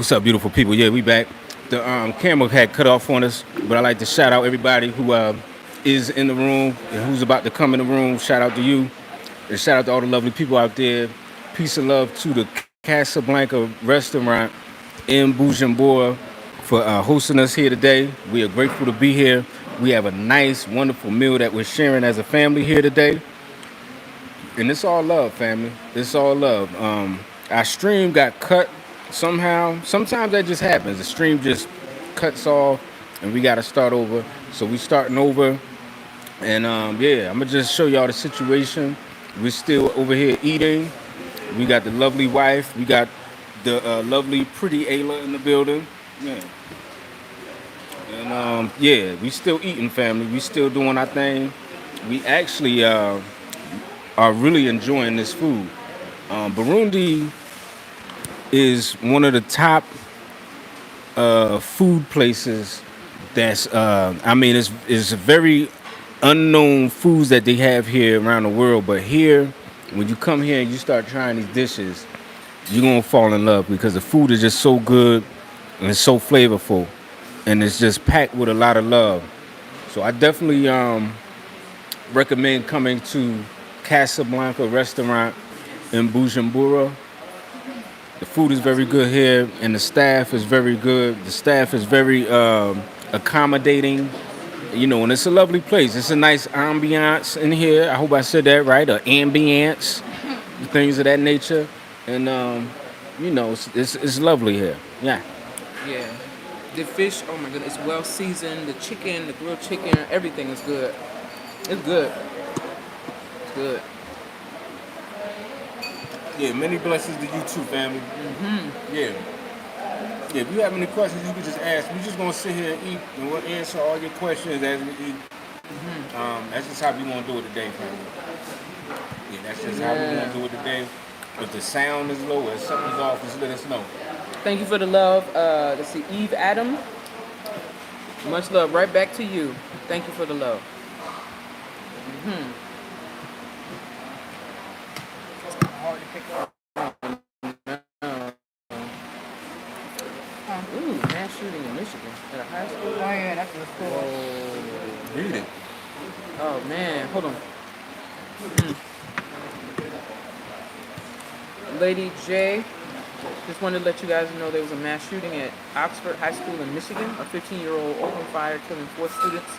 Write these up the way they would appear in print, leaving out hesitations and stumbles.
What's up, beautiful people? Yeah, we back. The camera had cut off on us, but I like to shout out everybody who is in the room and who's about to come in the room. Shout out to you, and shout out to all the lovely people out there. Peace and love to the Casablanca restaurant in Bujumbura for hosting us here today. We are grateful to be here. We have a nice, wonderful meal that we're sharing as a family here today. And it's all love, family. It's all love. Our stream got cut somehow. Sometimes that just happens. The stream just cuts off, and we got to start over. So we starting over, and yeah, I'm gonna just show y'all the situation. We're still over here eating. We got the lovely wife. We got the lovely, pretty Ayla in the building. Yeah. And yeah, we still eating, family. We still doing our thing. We actually are really enjoying this food. Burundi is one of the top food places that's, I mean, it's very unknown foods that they have here around the world. But here, when you come here and you start trying these dishes, you're going to fall in love because the food is just so good and it's so flavorful. And it's just packed with a lot of love. So I definitely recommend coming to Casablanca restaurant in Bujumbura. The food is very good here, and the staff is very good. The staff is very accommodating, you know, and it's a lovely place. It's a nice ambiance in here. I hope I said that right, or ambiance, things of that nature. And, you know, it's lovely here. Yeah. Yeah. The fish, oh my goodness, it's well seasoned. The chicken, the grilled chicken, everything is good. It's good. It's good. Yeah, many blessings to you too, family. Yeah. Yeah, if you have any questions, you can just ask. We're just gonna sit here and eat, and we'll answer all your questions as we eat. That's just how we gonna do it today, family. Yeah, that's just how we gonna do it today. If the sound is low or something's off, just let us know. Thank you for the love. Let's see, Eve Adam. Much love. Right back to you. Thank you for the love. Hard to pick up. Ooh, mass shooting in Michigan at a high school. Oh yeah, that's what's cool. Read it. Oh man, hold on. Lady J, just wanted to let you guys know there was a mass shooting at Oxford High School in Michigan. A 15-year-old opened fire, killing 4 students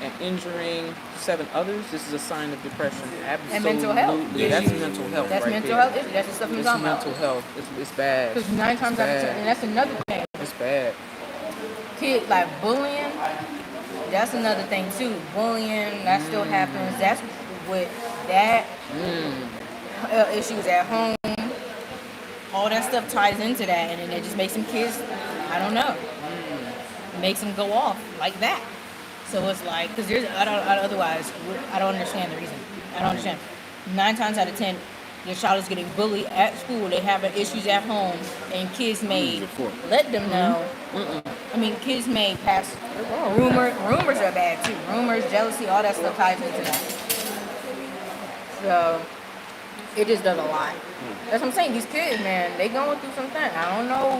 and injuring 7 others. This is a sign of depression. Absolutely. And mental health. That's mental health. That's right mental there. health issue. That's the stuff you're It's talking about. mental health. It's bad. Because 9 times out of 10, and that's another thing. It's bad. Kid, like bullying, that's another thing too. Bullying, that still happens. That's with that issues at home. All that stuff ties into that, and then it just makes some kids, I don't know, makes them go off like that. So it's like, because there's, otherwise, I don't understand the reason. I don't understand. 9 times out of 10, your child is getting bullied at school. They have issues at home, and kids may let them know. I mean, kids may pass rumors are bad too. Rumors, jealousy, all that stuff ties into that. So it just does a lot. That's what I'm saying. These kids, man, they going through something. I don't know.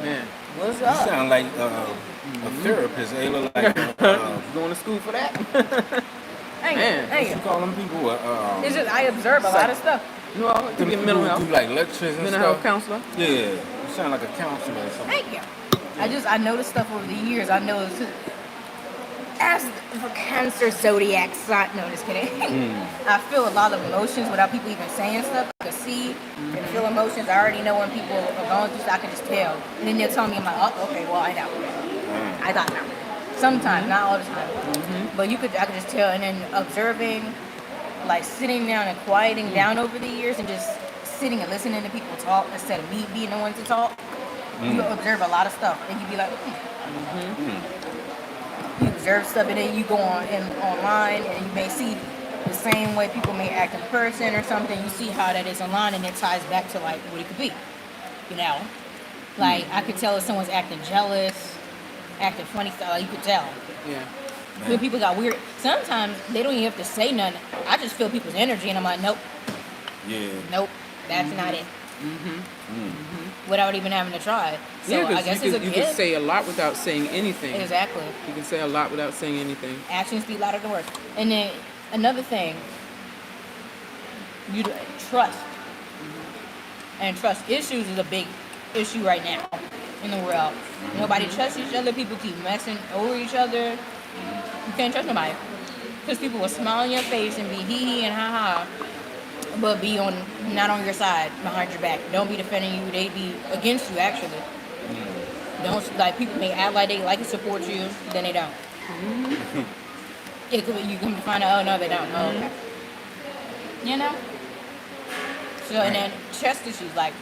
Man, What's You up? sound like a therapist, Ayla. Like going to school for that? Thank Man, you. Thank you you. call them people. It's just I observe a lot of stuff. You know, it could be mental health. Do like lectures and Mental stuff. health counselor. Yeah, you sound like a counselor or something. Thank you. I noticed stuff over the years. I noticed as for Cancer zodiac sign. No, just kidding. I feel a lot of emotions without people even saying stuff. I can see and feel emotions. I already know when people are going through stuff. I can just tell. And then they'll tell me, I'm like, oh, okay, well, I know. I thought now. Sometimes, not all the time. But I could just tell. And then observing, like sitting down and quieting down over the years and just sitting and listening to people talk instead of me being the one to talk. You observe a lot of stuff, and you be like, you observe stuff, and then you go online, and you may see the same way people may act in person or something. You see how that is online, and it ties back to like what it could be, you know. Like I could tell if someone's acting jealous, acting funny stuff. Like, you could tell. Yeah. When people got weird, sometimes they don't even have to say nothing. I just feel people's energy, and I'm like, nope, Yeah. nope, that's not it. without even having to try. So Yeah, I guess it's a you gift. can say a lot without saying anything. Exactly. You can say a lot without saying anything. Actions speak louder than words. And then another thing, you trust. And trust issues is a big issue right now in the world. Nobody trusts each other. People keep messing over each other. You can't trust nobody. Because people will smile in your face and be hee-hee and ha-ha, but be not on your side, behind your back. Don't be defending you. They be against you, actually. Don't, like, people may act like they like to support you, then they don't. You come to find out, oh, no, they don't. Oh, okay. You know? So, and then trust issues, like,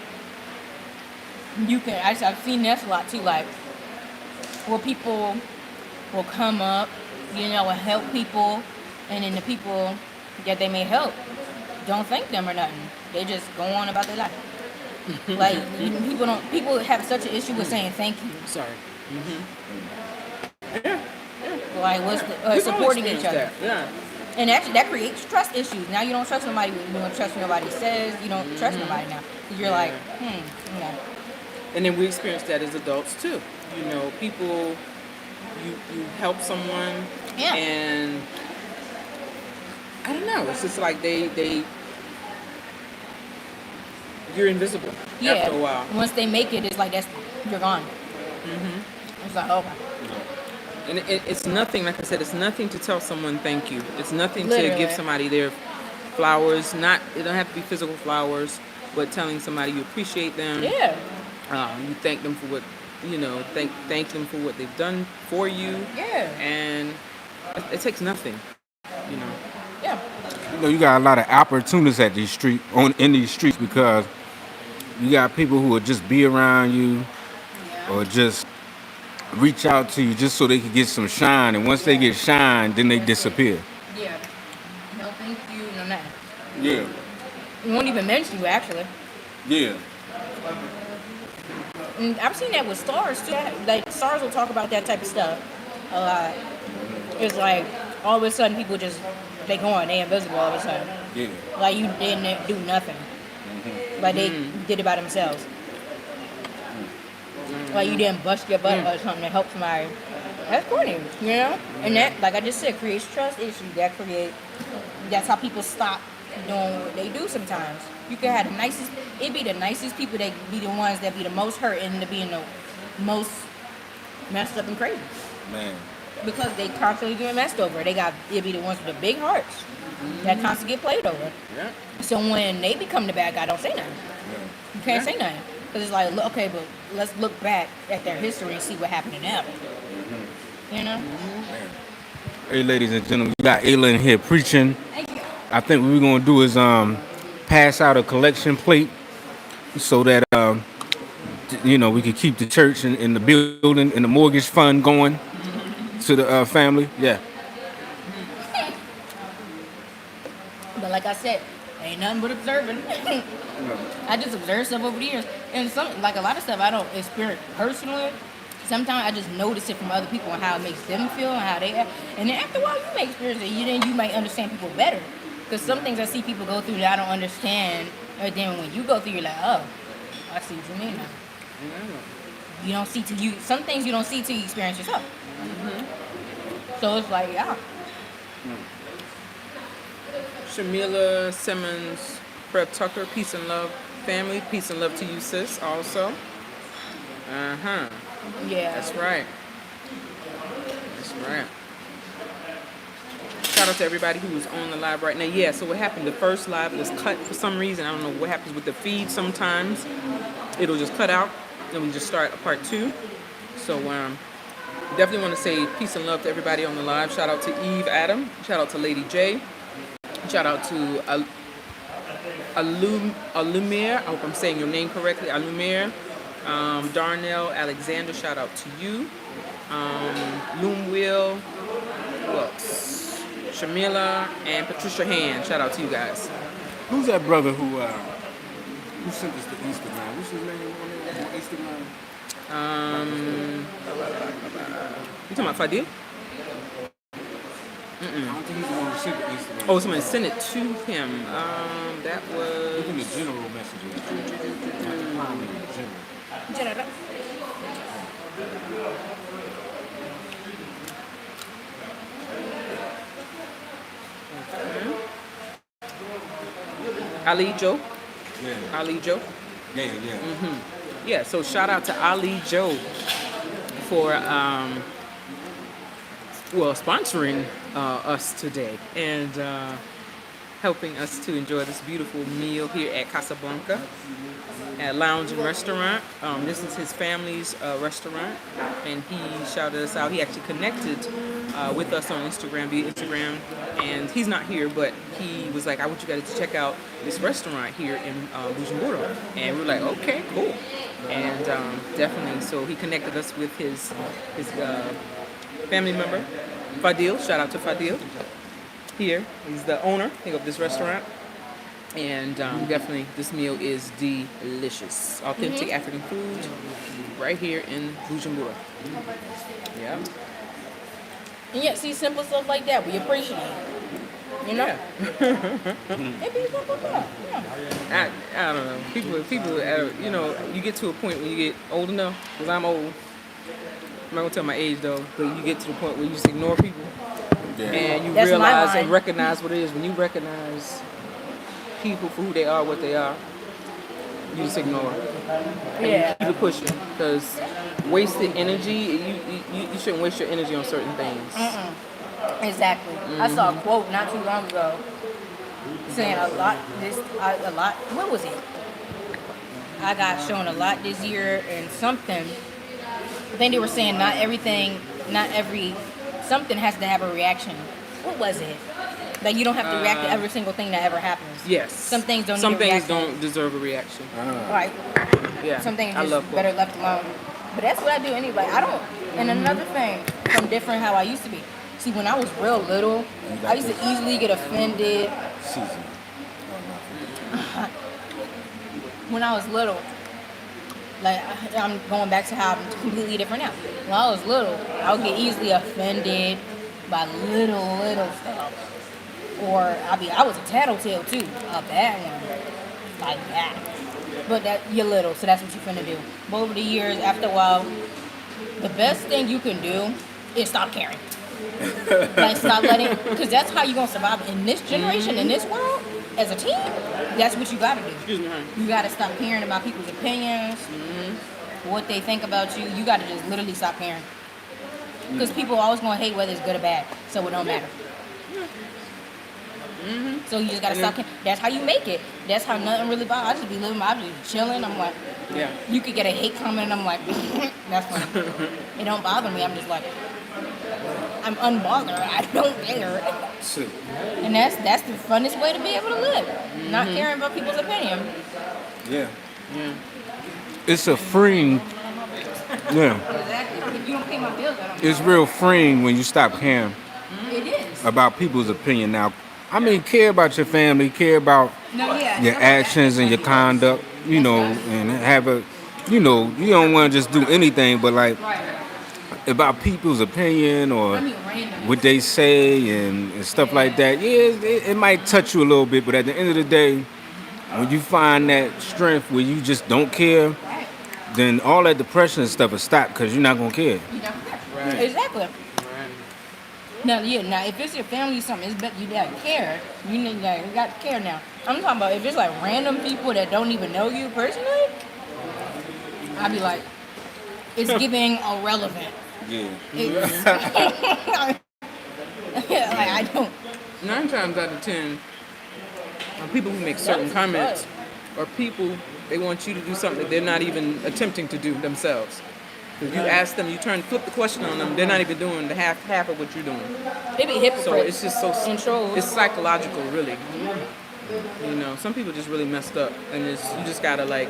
you can, I've seen this a lot, too, like, where people will come up, you know, and help people, and then the people that they may help don't thank them or nothing. They just go on about their life. Like, people have such an issue with saying thank you. Sorry. Like, what's We've supporting all each other. experienced that. Yeah. And actually, that creates trust issues. Now you don't trust somebody. You don't trust what nobody says. You don't trust nobody now. You're like, yeah. And then we experience that as adults too. You know, people, you help someone, Yeah. and I don't know. It's just like you're invisible after a while. Once they make it, it's like you're gone. It's like, okay. And it's nothing, like I said, it's nothing to tell someone thank you. It's nothing Literally. to give somebody their flowers. It don't have to be physical flowers, but telling somebody you appreciate them. Yeah. You thank them for what, you know, thank them for what they've done for you. Yeah. And it takes nothing, you know. Yeah. You know, you got a lot of opportunities in these streets because you got people who will just be around you or just reach out to you just so they can get some shine, and once they get shine, then they disappear. Yeah. No, thank you. No, nothing. Yeah, It won't even mention you, actually. yeah. And I've seen that with stars too. Like, stars will talk about that type of stuff a lot. It's like all of a sudden people they gone, they invisible all of a sudden. Yeah. Like, you didn't do nothing. Like, they did it by themselves. Like, you didn't bust your butt or something to help somebody. That's corny, you know? And that, like I just said, creates trust issues. That's how people stop doing what they do sometimes. You can have it'd be the nicest people that be the ones that be the most hurt and to be in the most messed up and crazy. Man. Because they constantly getting messed over. It'd be the ones with the big hearts that constantly get played over. Yeah. So when they become the bad guy, don't say nothing. You can't say nothing. Because it's like, okay, but let's look back at their history and see what happened to them. You know? Hey, ladies and gentlemen, we got Ayla in here preaching. Thank you. I think what we're gonna do is pass out a collection plate so that you know, we can keep the church and the building and the mortgage fund going to the family. Yeah. But like I said, ain't nothing but observing. I just observe stuff over the years. And like a lot of stuff I don't experience personally. Sometimes I just notice it from other people and how it makes them feel and how they act. And then after a while, you may experience it. You might understand people better. Because some things I see people go through that I don't understand. And then when you go through, you're like, oh, I see what you mean now. You don't see some things you don't see till you experience yourself. So it's like, yeah. Shamila Simmons, Fred Tucker, peace and love, family. Peace and love to you, sis, also. Uh-huh. Yeah. That's right. That's right. Shout out to everybody who was on the live right now. Yeah, so what happened, the first live was cut for some reason. I don't know what happens with the feed sometimes. It'll just cut out, and we just start a part 2. So definitely want to say peace and love to everybody on the live. Shout out to Eve Adam. Shout out to Lady J. Shout out to Alumir. I hope I'm saying your name correctly. Alumir. Darnell Alexander. Shout out to you. Loomwheel. Who else? Shamila and Patricia Hand. Shout out to you guys. Who's that brother who sent us the Instagram? What's his name on Instagram? You talking about Fadil? I don't think he's the one who sent the Instagram. Oh, somebody sent it to him. That was. Look in the general messages. General. Ali Joe. Yeah. Ali Joe. Yeah. Yeah, so shout out to Ali Joe for sponsoring us today and helping us to enjoy this beautiful meal here at Casablanca at Lounge and Restaurant. This is his family's restaurant, and he shouted us out. He actually connected with us on Instagram via Instagram, and he's not here, but he was like, I want you guys to check out this restaurant here in Bujumbura. And we were like, okay, cool. And definitely, so he connected us with his family member, Fadil. Shout out to Fadil. Here, he's the owner of this restaurant. And definitely, this meal is delicious. Authentic African food right here in Bujumbura. Yeah. And yet, see, simple stuff like that, we appreciate it. You know? Yeah. It be simple stuff. Yeah. I don't know. People, you know, you get to a point when you get old enough, because I'm old. I'm not going to tell my age, though, but you get to the point where you just ignore people. Yeah. And you That's realize my and mind. recognize what it is. When you recognize people for who they are, what they are, you just ignore it. Yeah. Keep it pushing, because wasted energy, you shouldn't waste your energy on certain things. Exactly. I saw a quote not too long ago saying a lot. What was it? I got shown a lot this year and something. I think they were saying something has to have a reaction. What was it? Like you don't have to react to every single thing that ever happens. Yes. Some things don't. Some need a things reaction. don't deserve a reaction. Right. Yeah. Some things I just love better left alone. But that's what I do anyway. I don't. And another thing from different how I used to be. See, when I was real little, I used to easily get offended. Season. When I was little, like I'm going back to how I'm completely different now. When I was little, I would get easily offended by little stuff. Or I was a tattletale too, a bad one, like that. But that you're little, so that's what you're finna do. But over the years, after a while, the best thing you can do is stop caring. Like stop letting, because that's how you're gonna survive in this generation, in this world, as a team. That's what you gotta do. Excuse me, honey. You gotta stop caring about people's opinions, what they think about you. You gotta just literally stop caring. Because people are always gonna hate whether it's good or bad, so it don't matter. So you just gotta stop caring. That's how you make it. That's how nothing really bothers. I just be living, I just chilling. I'm like, Yeah. you could get a hate comment, and I'm like, that's fine. It don't bother me. I'm just like, I'm unbothered. I don't care. Shit. And that's the funnest way to be able to live. Not caring about people's opinion. Yeah. Yeah. It's a freeing. Yeah. Exactly. If you don't pay my bills, I don't It's real freeing when you stop caring It is. about people's opinion. Now, I mean, care about your family, care about No, yeah. your actions and your conduct, you know, and have a, you know, you don't want to just do anything, but like Right. about people's opinion or I mean, random. what they say and stuff like that. Yeah, it might touch you a little bit, but at the end of the day, when you find that strength where you just don't care, Right. then all that depression and stuff will stop because you're not going to care. You don't care. Right. Exactly. Right. Now, yeah. Now, if it's your family or something, it's better you gotta care. You need you got to care now. I'm talking about if it's like random people that don't even know you personally. I'd be like, it's giving irrelevant. Yeah. It's, like I don't. 9 times out of 10, people who make certain comments are people, they want you to do something that they're not even attempting to do themselves. If you ask them, flip the question on them, they're not even doing the half of what you're doing. They be hypocrites. So it's just so and trolls. it's psychological, really. You know, some people just really messed up, and you just gotta like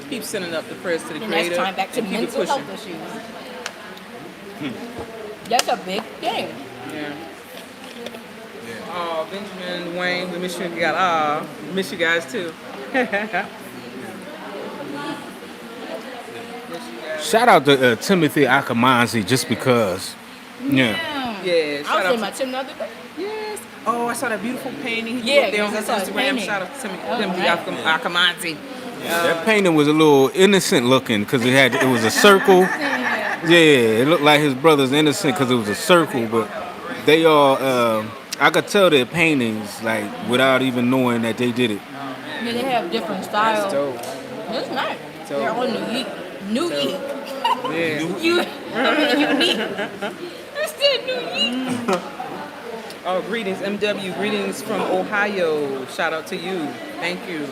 keep sending up the prayers to the And Creator that's time back to and keep it mental pushing. health issues. That's a big thing. Yeah. Oh, Benjamin, Wayne, we miss you guys. We miss you guys too. Shout out to Timothy Akamanzi just because. Yeah. Yeah, I shout was out in my to gym the other day. yes. Oh, I saw that beautiful painting. He Yeah, put there on his I saw the Instagram. painting. Shout out to Oh, him, right. Akamanzi. That painting was a little innocent looking because it was a circle. Yeah, it looked like his brother's innocent because it was a circle, but they all I could tell their paintings like without even knowing that they did it. Yeah, they have different styles. Dope. It's nice. Dope. They're all unique. Unique. Yeah. Unique. I said unique. Oh, greetings, MW. Greetings from Ohio. Shout out to you. Thank you.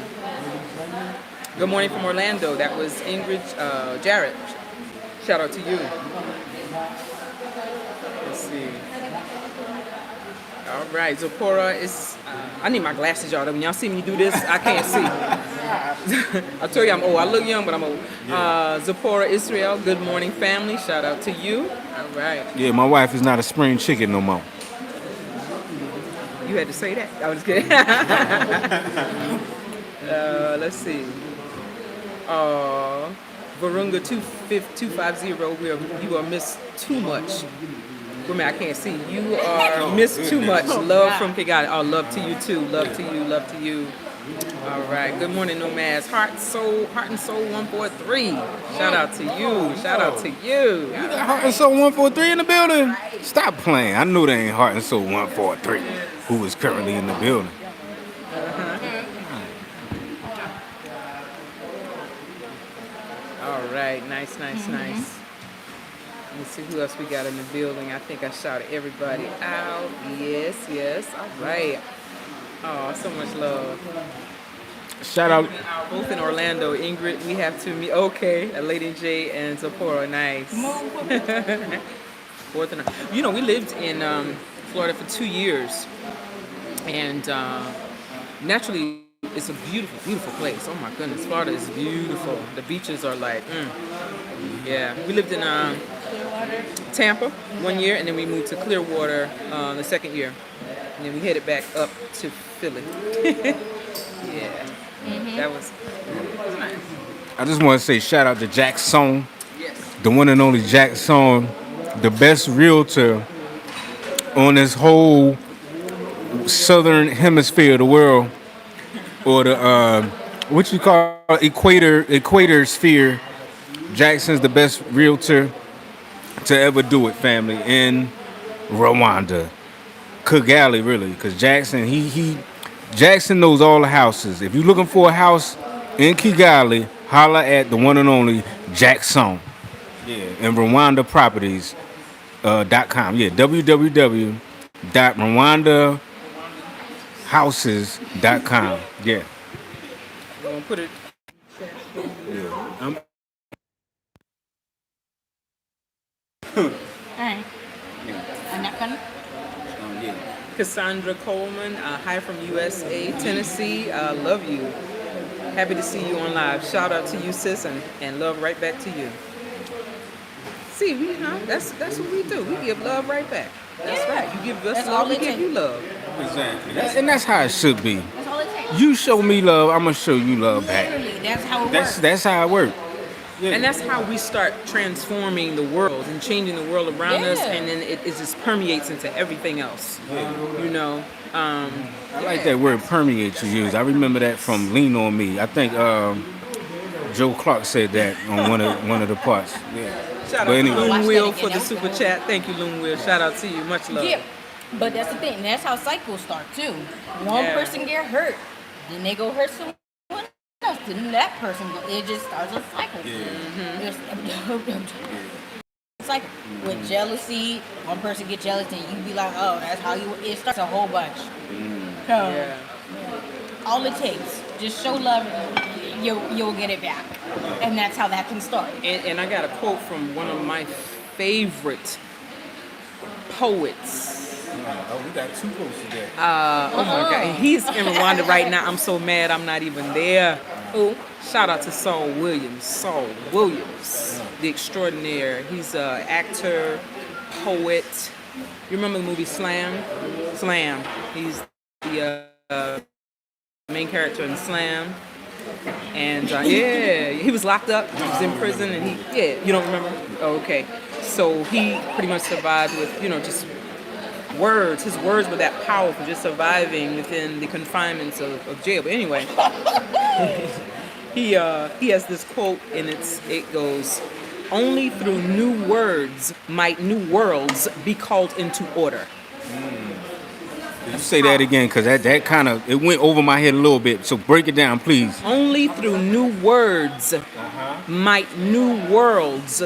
Good morning from Orlando. That was Ingrid Jarrett. Shout out to you. Let's see. All right, Zipporah is. I need my glasses, y'all. When y'all see me do this, I can't see. I told you I'm old. I look young, but I'm old. Zipporah Israel. Good morning, family. Shout out to you. All right. Yeah, my wife is not a spring chicken no more. You had to say that. I was kidding. Let's see. Virunga 250, you are missed too much. Women, I can't see. You are missed too much. Love from Kigali. Oh, love to you too. Love to you. Love to you. All right. Good morning, Nomads. Heart and Soul 143. Shout out to you. Shout out to you. You got Heart and Soul 143 in the building? Stop playing. I knew they ain't Heart and Soul 143 who is currently in the building. All right. Nice. Let me see who else we got in the building. I think I shouted everybody out. Yes. All right. Oh, so much love. Shout out. Both in Orlando. Ingrid, we have to meet. Okay. Lady J and Zipporah. Nice. Fourth and we lived in Florida for 2 years. And naturally, it's a beautiful place. Oh my goodness. Florida is beautiful. The beaches are like, yeah. We lived in Tampa 1 year, and then we moved to Clearwater the second year. And then we headed back up to Philly. Yeah. That was nice. I just want to say shout out to Jack Song, Yes. the one and only Jack Song, the best realtor on this whole southern hemisphere of the world, or the what you call equator sphere. Jackson's the best realtor to ever do it, family, in Rwanda. Kigali, really, because Jackson, Jackson knows all the houses. If you're looking for a house in Kigali, holla at the one and only Jackson. Yeah, and RwandaProperties.com. Yeah, www.RwandaHouses.com. Yeah. I'm gonna put it. Alright. I'm not gonna. Cassandra Coleman, hi from USA, Tennessee. Love you. Happy to see you on live. Shout out to you, sis, and love right back to you. See, that's what we do. We give love right back. That's right. You give us That's love, all we it give takes. you love. Exactly. And that's how it should be. That's all it takes. You show me love, I'm gonna show you love back. Literally, that's how it works. That's how it works. Yeah. And that's how we start transforming the world and changing the world around us, Yeah. and then it just permeates into everything else. I like that word permeate you use. I remember that from Lean On Me. I think Joe Clark said that on one of the parts. Yeah. Shout But out anyway. to Loon Watch Wheel that for again. the super chat. Thank you, Loon Wheel. Shout out to you. Much love. Yeah, but that's the thing. And that's how cycles start too. One Yeah. person get hurt, then they go hurt someone else. Then that person, it just starts a cycle. It's like with jealousy, one person get jealous, and you be like, oh, that's how you. It starts a whole bunch. So Yeah. all it takes, just show love, and you'll get it back, and that's how that can start. And I got a quote from one of my favorite poets. Oh, we got two posts today. Oh my God. He's in Rwanda right now. I'm so mad I'm not even there. Ooh. Shout out to Saul Williams, the extraordinaire. He's an actor, poet. You remember the movie Slam? Slam. He's the main character in Slam. And yeah, he was locked up. He was in prison, and you don't remember? Oh, okay. So he pretty much survived with, just words. His words were that powerful, just surviving within the confinements of jail. But anyway, he has this quote, and it goes, "Only through new words might new worlds be called into order." You say that again, because that kind of, it went over my head a little bit. So break it down, please. Only through new words might new worlds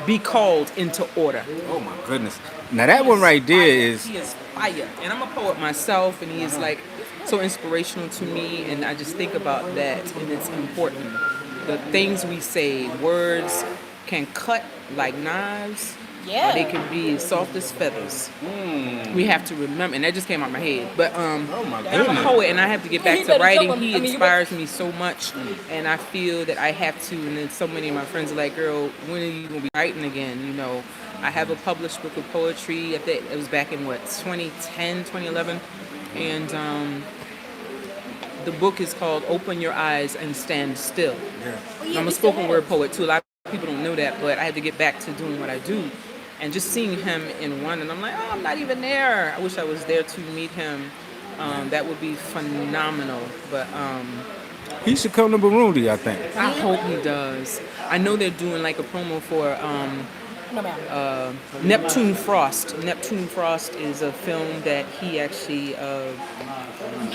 be called into order. Oh my goodness. Now that one right there is. He is fire. And I'm a poet myself, and he is like so inspirational to me, and I just think about that, and it's important. The things we say, words can cut like knives. Yeah. Or they can be soft as feathers. We have to remember, and that just came out of my head. But Oh my and I'm a goodness. poet, and I have to get back You to better writing. tell him. He I mean, you inspires me so much, and I feel that I have to. And then so many of my friends are like, "Girl, when are you gonna be writing again?" You know, I have a published book of poetry. I think it was back in 2010, 2011, and the book is called "Open Your Eyes and Stand Still." I'm a spoken word poet too. A lot of people don't know that, but I had to get back to doing what I do. And just seeing him in Rwanda, I'm like, oh, I'm not even there. I wish I was there to meet him. That would be phenomenal. But He should come to Burundi, I think. I hope he does. I know they're doing like a promo for No, ma'am. Neptune Frost. Neptune Frost is a film that he actually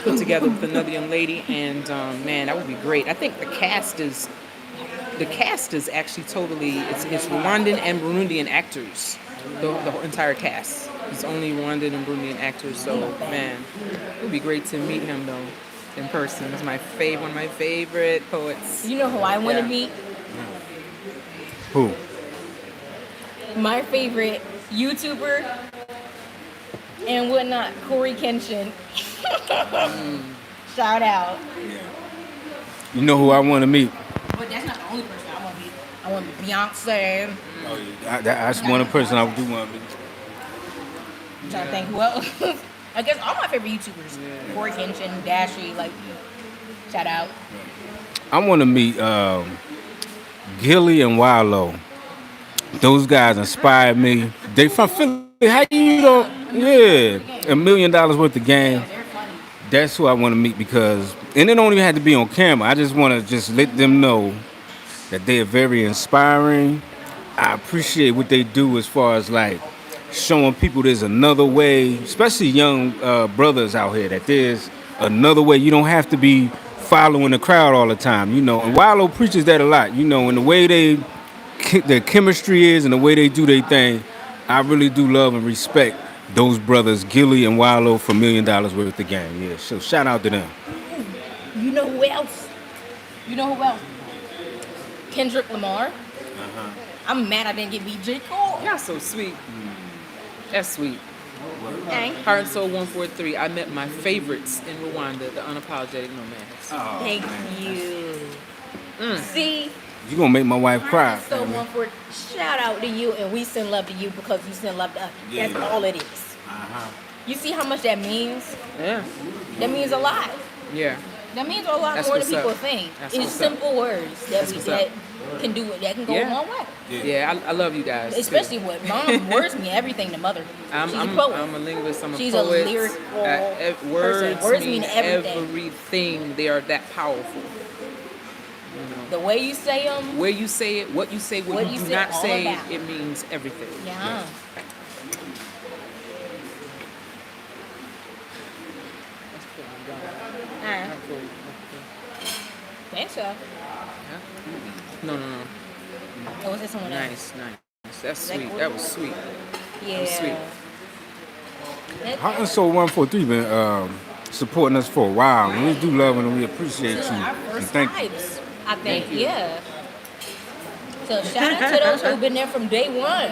put together with another young lady, and man, that would be great. I think the cast is actually totally it's Rwandan and Burundian actors. The entire cast. It's only Rwandan and Burundian actors. So man, it would be great to meet him though in person. He's one of my favorite poets. You know who I want to Yeah. meet? Who? My favorite YouTuber and whatnot, Corey Kenshin. Shout out. You know who I want to meet? But that's not the only person I want to meet. I want to meet Beyonce. Oh, yeah. That's one person I do want to meet. I'm trying to think who else. I guess all my favorite YouTubers. Corey Kenshin, Dashy, like, shout out. I want to meet Gilly and Wallow. Those guys inspired me. They from Philly. How you don't? Yeah, $1 million worth of game. They're funny. That's who I want to meet because, and it don't even have to be on camera. I just want to just let them know that they are very inspiring. I appreciate what they do as far as like showing people there's another way, especially young brothers out here, that there's another way. You don't have to be following the crowd all the time, you know. And Wallow preaches that a lot, you know, and the way their chemistry is and the way they do their thing, I really do love and respect those brothers, Gilly and Wallow, for $1 million worth of game. Yeah, so shout out to them. You know who else? Kendrick Lamar. I'm mad I didn't get BJ Cole. Y'all so sweet. That's sweet. Dang. Heart and Soul 143. I met my favorites in Rwanda, the unapologetic nomads. Thank you. See? You gonna make my wife cry. So family. one for shout out to you, and we send love to you because you send love to us. That's all it is. You see how much that means? Yeah. That means a lot. Yeah. That means a lot That's more than what's people up. think. That's It's what's up. simple words that That's we what's that up. can do it. That can go Yeah. a long way. Yeah, I love you guys. too. Especially what mom words mean everything to mother. She's a poet. I'm a linguist. I'm a She's a poet. lyrical Words, person. Words mean mean everything. everything. They are that powerful. The way you say them. Where you say it, what you say, what you do say, not all say, about. it means everything. Yeah. Thanks, y'all. No. Oh, was this someone else? Nice. That's That sweet. cool? That was sweet. Yeah. sweet. Heart and Soul 143 been supporting us for a while, and we do love and we appreciate you. Our And first thank you. lives, I think. Thank you. Yeah. So shout out to those who've been there from day one.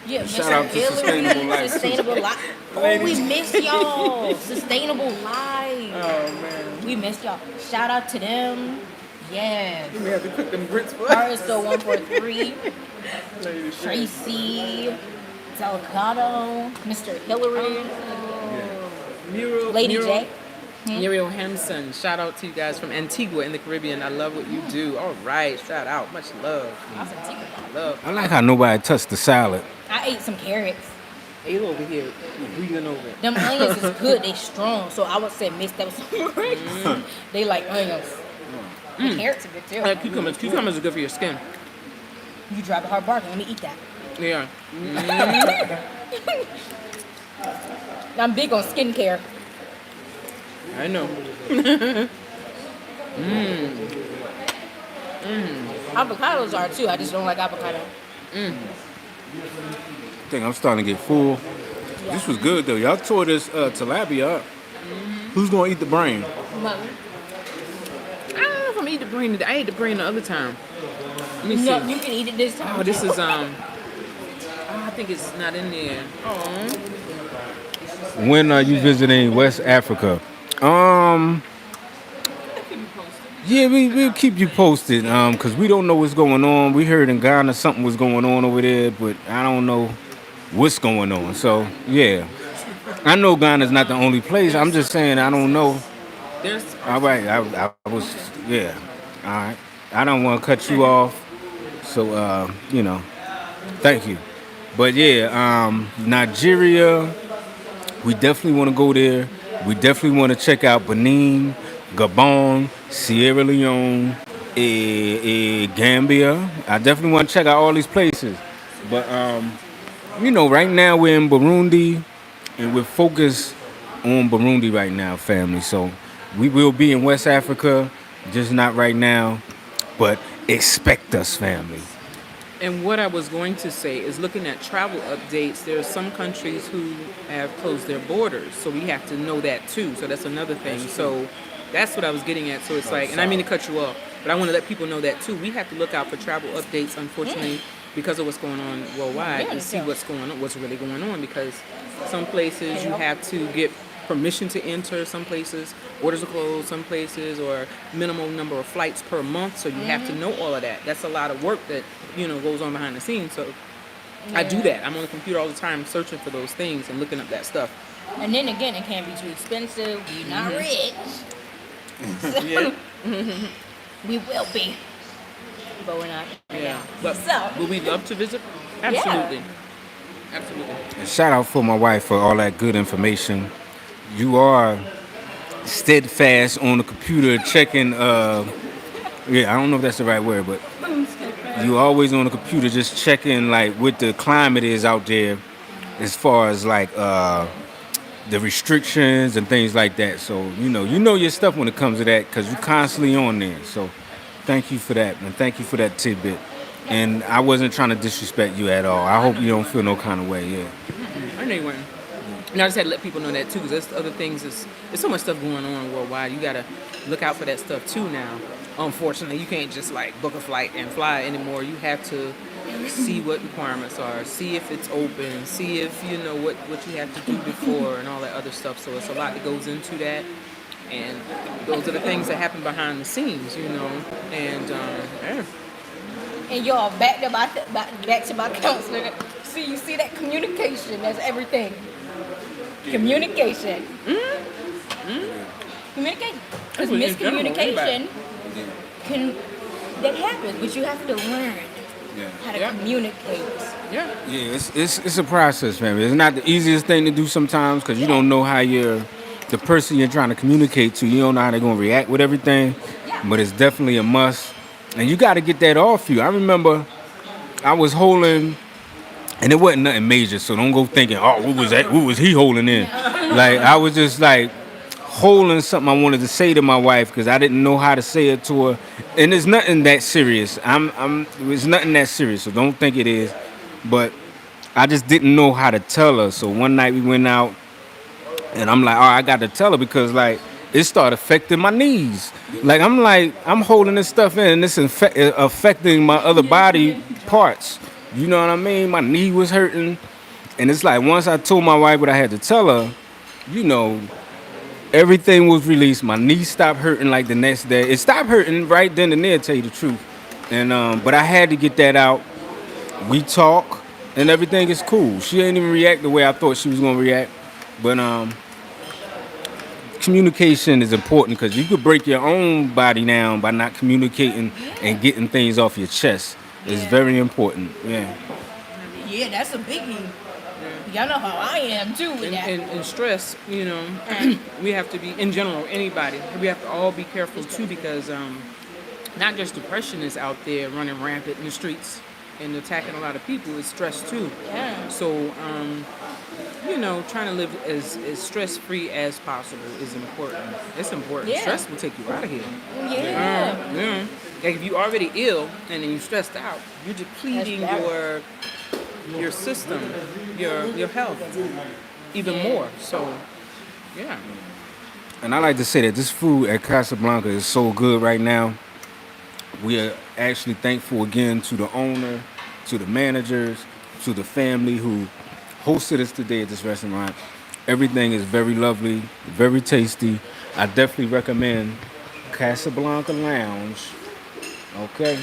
Yeah, Shout Mr. out to Hillary, Sustainable Life, too. Sustainable Life. Oh, we missed y'all. Sustainable Life. Oh man. We missed y'all. Shout out to them. Yes. We have to cook them grits for RSO 143. Tracy. Delgado. Mr. Hillary. Lady J. Muriel Hampson. Shout out to you guys from Antigua in the Caribbean. I love what you do. All right. Shout out. Much love. I was in Tigray. Love. I like how nobody touched the salad. I ate some carrots. Ayla over here breathing over it. Them onions is good. They strong. So I would say mix that with some rice. They like onions. The carrots are good too. I like cucumbers. Cucumbers are good for your skin. You drive a hard bargain. Let me eat that. Yeah. I'm big on skincare. I know. Avocados are too. I just don't like avocado. I think I'm starting to get full. Yeah. This was good though. Y'all tore this tilapia up. Who's gonna eat the brain? Mother. I don't know if I'm eating the brain today. I ate the brain the other time. Let me see. No, you can eat it this time. Oh, this is I think it's not in there. Oh. When are you visiting West Africa? Yeah, we'll keep you posted. Cause we don't know what's going on. We heard in Ghana something was going on over there, but I don't know what's going on. So yeah, I know Ghana's not the only place. I'm just saying I don't know. There's All right, I was yeah. All right, I don't want to cut you off. So thank you. But yeah, Nigeria. We definitely want to go there. We definitely want to check out Benin, Gabon, Sierra Leone, Gambia. I definitely want to check out all these places. But right now we're in Burundi, and we're focused on Burundi right now, family. So we will be in West Africa, just not right now. But expect us, family. And what I was going to say is looking at travel updates, there are some countries who have closed their borders. So we have to know that too. So that's another thing. So that's what I was getting at. So it's like, and I mean to cut you off, but I want to let people know that too. We have to look out for travel updates, unfortunately, because of what's going on worldwide and see what's going on, what's really going on. Because some places you have to get permission to enter, some places borders are closed, some places, or minimum number of flights per month. So you have to know all of that. That's a lot of work that goes on behind the scenes. So I do that. I'm on the computer all the time searching for those things and looking up that stuff. And then again, it can be too expensive. We're not rich. So, we will be. But we're not. Yeah. But So. would we love to visit? Absolutely. Absolutely. And shout out for my wife for all that good information. You are steadfast on the computer checking. I don't know if that's the right word, but you always on the computer just checking like what the climate is out there, as far as like the restrictions and things like that. So you know your stuff when it comes to that because you're constantly on there. So thank you for that, and thank you for that tidbit. And I wasn't trying to disrespect you at all. I hope you don't feel no kind of way. Yeah. I know you weren't. And I just had to let people know that too, because there's other things. There's so much stuff going on worldwide. You gotta look out for that stuff too now. Unfortunately, you can't just like book a flight and fly anymore. You have to see what requirements are, see if it's open, see if what you have to do before and all that other stuff. So it's a lot that goes into that, and those are the things that happen behind the scenes, And yeah. And y'all, back to my counselor. You see that communication? That's everything. Communication. Communication. Because miscommunication that happens, but you have to learn how to communicate. Yeah. Yeah, it's a process, man. It's not the easiest thing to do sometimes because you don't know how the person you're trying to communicate to, you don't know how they're gonna react with everything. Yeah. But it's definitely a must, and you got to get that off you. I remember I was holding. And it wasn't nothing major, so don't go thinking, oh, what was that? What was he holding in? Like, I was just like holding something I wanted to say to my wife because I didn't know how to say it to her. And it's nothing that serious. It's nothing that serious, so don't think it is. But I just didn't know how to tell her. So one night we went out, and I'm like, oh, I got to tell her because, like, it started affecting my knees. Like, I'm holding this stuff in, and it's affecting my other body parts. You know what I mean? My knee was hurting. And it's like once I told my wife what I had to tell her, everything was released. My knee stopped hurting like the next day. It stopped hurting right then and there, to tell you the truth. And but I had to get that out. We talk and everything is cool. She didn't even react the way I thought she was gonna react. But communication is important because you could break your own body down by not communicating and getting things off your chest. It's very important. Yeah. Yeah, that's a biggie. Y'all know how I am too with that. And stress, you know, we have to be, in general, anybody, we have to all be careful too, because not just depression is out there running rampant in the streets and attacking a lot of people, it's stress too. Yeah. So, you know, trying to live as stress-free as possible is important. It's important. Yeah. Stress will take you out of here. Yeah. Yeah. Like if you're already ill and then you're stressed out, you're depleting That's your system, your health even more. So, yeah. And I like to say that this food at Casablanca is so good right now. We are actually thankful again to the owner, to the managers, to the family who hosted us today at this restaurant. Everything is very lovely, very tasty. I definitely recommend Casablanca Lounge. Okay?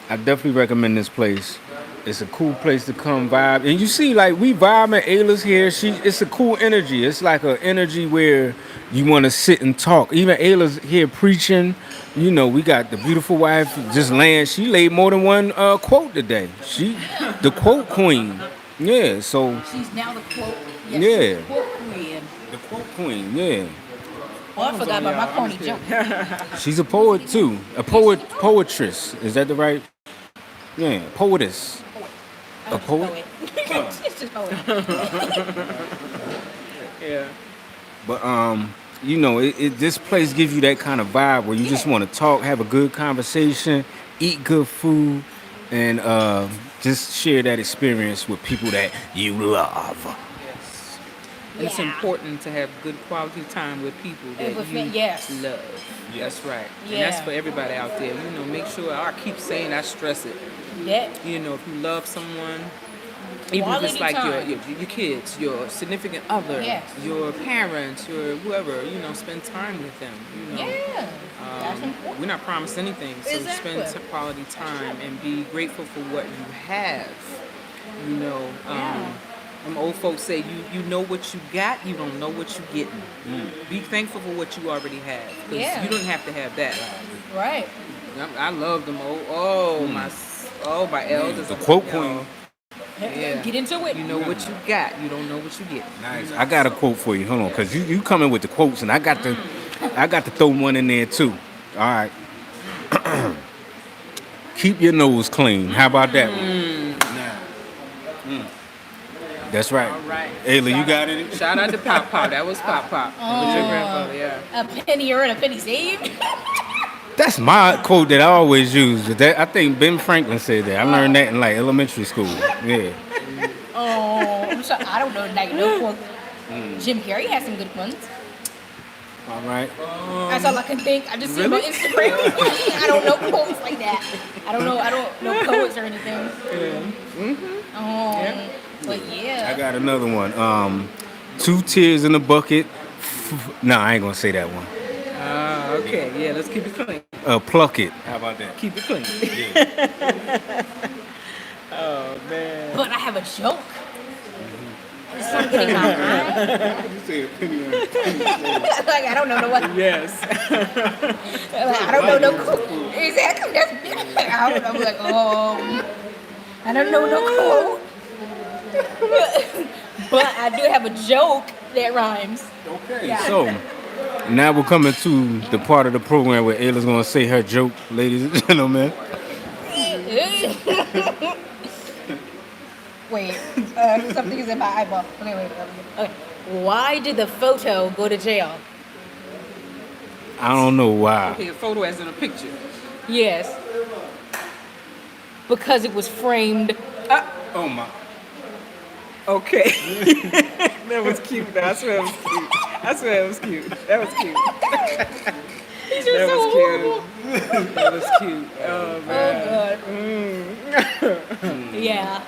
I definitely recommend this place. It's a cool place to come vibe. And you see, like, we vibe at Ayla's here. It's a cool energy. It's like an energy where you want to sit and talk. Even Ayla's here preaching. You know, we got the beautiful wife just laying. She laid more than one quote today. She, the quote queen. Yeah, so. She's now the quote. Yeah. She's the quote queen. The quote queen, yeah. Oh, I forgot about my corny joke. She's a poet, too. A poetress. Is that the right? Yeah, poetess. A poet? It's just poet. Yeah. But you know, this place gives you that kind of vibe where you just want to talk, have a good conversation, eat good food, and just share that experience with people that you love. Yes. And it's Yeah. important to have good quality time with people that you Yes. love. That's right. Yeah. And that's for everybody out there. You know, make sure, I keep saying, I stress it. That. You know, if you love someone, even if it's Quality like time. your kids, your significant other, Yes. your parents, your whoever, you know, spend time with them. You know, Yeah. That's important. we're not promised anything, so Exactly. spend quality time and be grateful for what you have. You know, them old folks say you know what you got, you don't know what you're getting. Be thankful for what you already have, because Yeah. you don't have to have that. Right. I love them old. My elders. The quote queen. Yeah. Get into it. You know what you got. You don't know what you get. Nice. I got a quote for you. Hold on, cause you coming with the quotes, and I got to throw one in there too. All right. Keep your nose clean. How about that one? That's right. All right. Ayla, you got it? Shout out to Pop Pop. That was Pop Pop. That was your grandfather. Yeah. A penny earned, a penny saved. That's my quote that I always use. I think Ben Franklin said that. I learned that in like elementary school. Yeah. Oh, I'm sorry. I don't know like no quote. Jim Carrey has some good ones. All right. That's all I can think. I just see him on Instagram. I don't know quotes like that. I don't know poets or anything. But yeah. I got another one. 2 tears in a bucket. No, I ain't gonna say that one. Okay. Yeah. Let's keep it clean. Pluck it. How about that? Keep it clean. Yeah. Oh man. But I have a joke. It's something in my mind. You say a penny on Like I don't know what. Yes. Like, I don't know no quote. Exactly. That's I'm like, I don't know no quote. But I do have a joke that rhymes. Okay. Yeah. So now we're coming to the part of the program where Ayla's gonna say her joke, ladies and gentlemen. Wait, something is in my eyeball. Okay. Why did the photo go to jail? I don't know why. Okay. A photo as in a picture. Yes. Because it was framed. Oh my. Okay. That was cute. I swear it was cute. I swear it was cute. That was cute. These That are so was horrible. cute. That was cute. Oh man. Oh god. Yeah.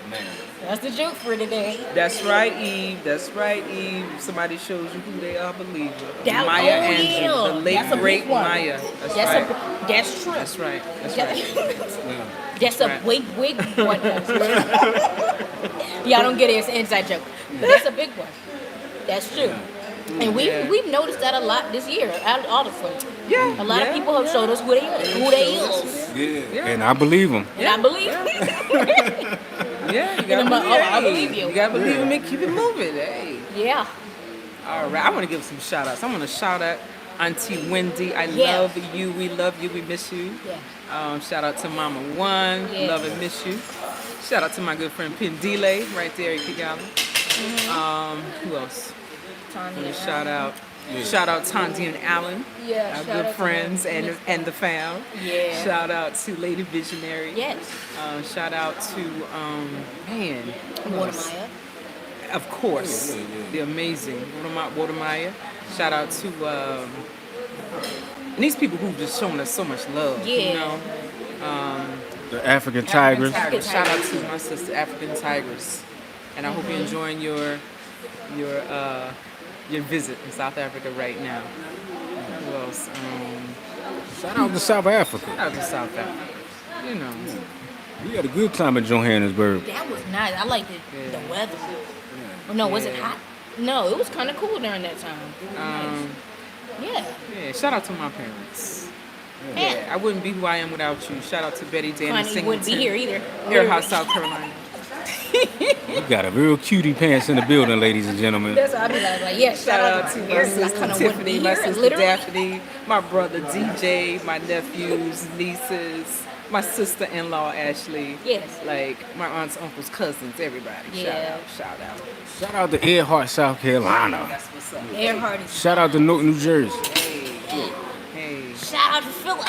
Man. That's the joke for today. That's right, Eve. That's right, Eve. Somebody shows you who they are, believe it. That- Maya oh, Angelou, yeah. the late That's a great big one. Maya. That's That's right. that's true. That's right. That's right. That's a Right. big one. Y'all don't get it. It's an inside joke, but that's a big one. That's true. And we've noticed that a lot this year, honestly. Yeah. A lot of people have showed us who they is. Yeah. And I believe him. And I believe it. Yeah, you And gotta I'm like, believe, oh, I believe you. You gotta believe in me. Keep it moving. Hey. Yeah. All right. I want to give some shout outs. I want to shout out Auntie Wendy. I Yeah. love you. We love you. We miss you. Yeah. Shout out to Mama One. Yeah. Love and miss you. Shout out to my good friend Pendile right there in Kigali. Who else? Tanya. Shout out. Shout out Tandy and Allen, Yeah, our shout good out to friends them. and the fam. Yeah. Shout out to Lady Visionary. Yes. Shout out to man, who else? Watermaya. Of course, the amazing Watermaya. Shout out to and these people who've just shown us so much love. Yeah. You know, The African Tigers. Tigers. Shout out to my sister African Tigers, and I hope you're enjoying your visit in South Africa right now. Who else? Shout out to South Africa. Shout out to South Africa. You know. We had a good time in Johannesburg. That was nice. I liked it. Yeah. The weather. Oh, no, was it Yeah. hot? No, it was kind of cool during that time. Yeah. Yeah. Shout out to my parents. Yeah. Yeah, I wouldn't be who I am without you. Shout out to Betty Dan and Honey wouldn't be here either. Earhart, South Carolina. We got a real cutie pants in the building, ladies and gentlemen. That's what I'd be like, yeah, Shout out to my Eric, I sister kinda wouldn't Tiffany, be my here, sister literally. Daphne, my brother DJ, my nephews, nieces, my sister-in-law Ashley. Yes. Like my aunts, uncles, cousins, everybody. Yeah. Shout out. Shout out to Earhart, South Carolina. That's what's up. Earhart is. Shout out to Newark, New Jersey. Hey. Shout out to Philip.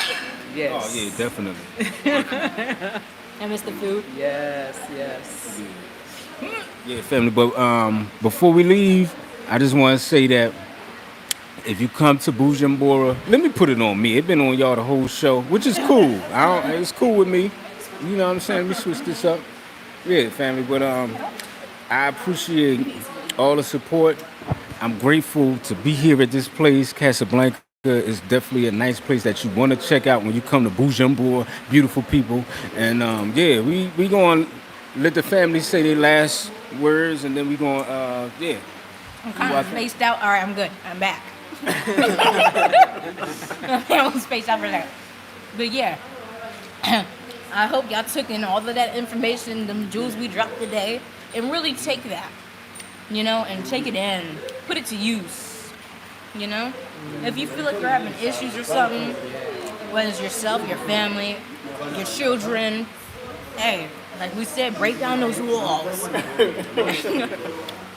Yes. Oh yeah, definitely. I miss the food. Yes. Yeah, family. But before we leave, I just want to say that if you come to Bujumbura, let me put it on me. It's been on y'all the whole show, which is cool. It's cool with me. You know what I'm saying? Let me switch this up. Yeah, family. But I appreciate all the support. I'm grateful to be here at this place, Casablanca. Is definitely a nice place that you want to check out when you come to Bujumbura. Beautiful people, and yeah, we going to let the family say their last words, and then we going yeah. I'm kind of spaced out. All right, I'm good. I'm back. I was spaced out for that. But yeah, I hope y'all took in all of that information, the jewels we dropped today, and really take that, and take it in, put it to use. If you feel like you're having issues or something, whether it's yourself, your family, your children, hey, like we said, break down those walls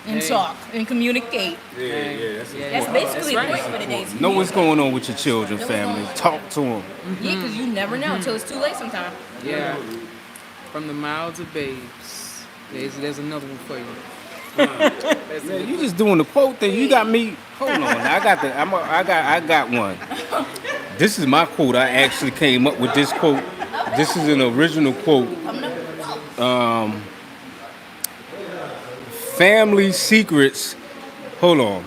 and talk and communicate. Yeah. That's basically the point for today. Know what's going on with your children, family. Talk to them. Yeah, because you never know until it's too late sometimes. Yeah. From the mouths of babes. There's another one for you. Man, you just doing the quote thing. You got me. Hold on. I got one. This is my quote. I actually came up with this quote. This is an original quote. Family secrets. Hold on.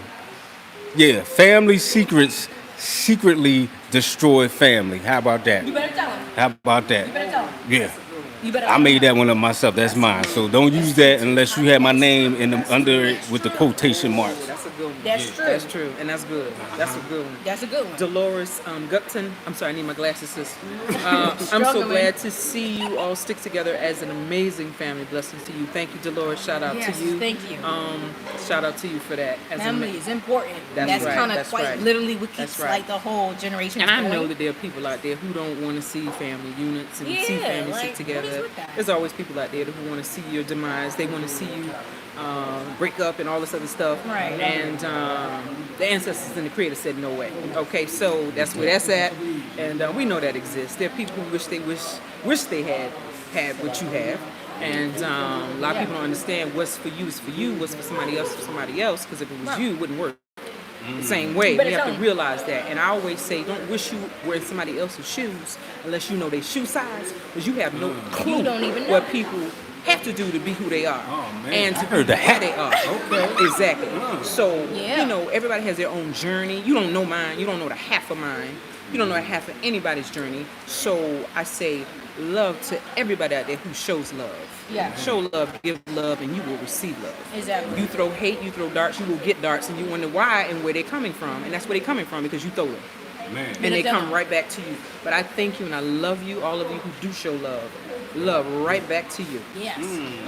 Yeah, family secrets secretly destroy family. How about that? You better tell him. How about You better that? tell him. Yeah. You better I made that one up myself. That's mine. So don't use that unless you have my name under it with the quotation marks. That's a good one. That's true. That's true, and that's good. That's a good one. That's a good one. Dolores Gupton. I'm sorry, I need my glasses, sis. I'm so Struggling. glad to see you all stick together as an amazing family. Blessings to you. Thank you, Dolores. Shout out Yes, to you. thank you. Shout out to you for that. As Family is important. That's right, kind of that's quite right. literally what That's keeps right. like the whole generation And I going. know that there are people out there who don't want to see family units and see Yeah, families like, sit what is together. with that? There's always people out there who want to see your demise. They want to see you break up and all this other stuff. Right. And the ancestors and the creator said no way. Okay, so that's where that's at. And we know that exists. There are people who wish they had what you have. And a lot of people don't understand what's for you is for you, what's for somebody else is for somebody else. Because if it was you, it wouldn't work the same way. better You have tell to 'em. realize that. And I always say, don't wish you were in somebody else's shoes unless you know their shoe size, because you have no clue You don't even know. what people have to do to be who they are. Oh, man. And to I heard be the how hat. they are. Okay. Exactly. So, Yeah. everybody has their own journey. You don't know mine. You don't know the half of mine. You don't know the half of anybody's journey. So I say love to everybody out there who shows love. Yeah. Show love, give love, and you will receive love. Exactly. You throw hate, you throw darts, you will get darts, and you wonder why and where they're coming from. And that's where they're coming from, because you throw them. Man. And they Been come done. right back to you. But I thank you and I love you, all of you who do show love. Love right back to you. Yes.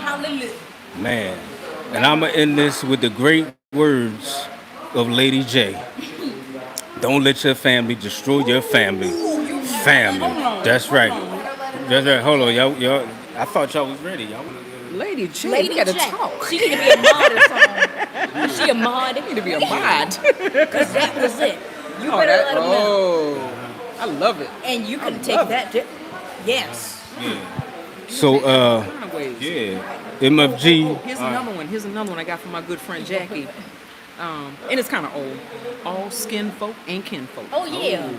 Hallelujah. Man. And I'm going to end this with the great words of Lady J. Don't let your family destroy your family. Family. That's right. That's right. Hold on, y'all. I thought y'all was ready. Y'all. Lady J, Lady we gotta J. talk. She need to be a mod or something. Is she a mod? Need to be a mod. Because that was it. You Oh, better that, let them know. oh, I love it. And you can I take love that. Yes. Yeah. So, Kind of ways. yeah. MFG. Here's another one. Here's another one I got from my good friend Jackie. And it's kind of old. All skin folk and kin folk. Oh, yeah.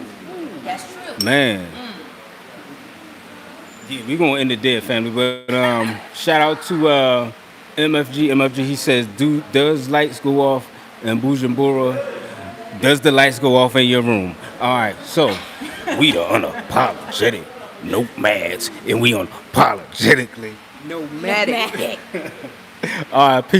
That's true. Man. Yeah, we gonna end it there, family. But shout out to MFG. MFG, he says, does lights go off in Bujumbura? Does the lights go off in your room? All right, so we the unapologetic nomads, and we unapologetically Nomadic. Nomadic. all right. Peace.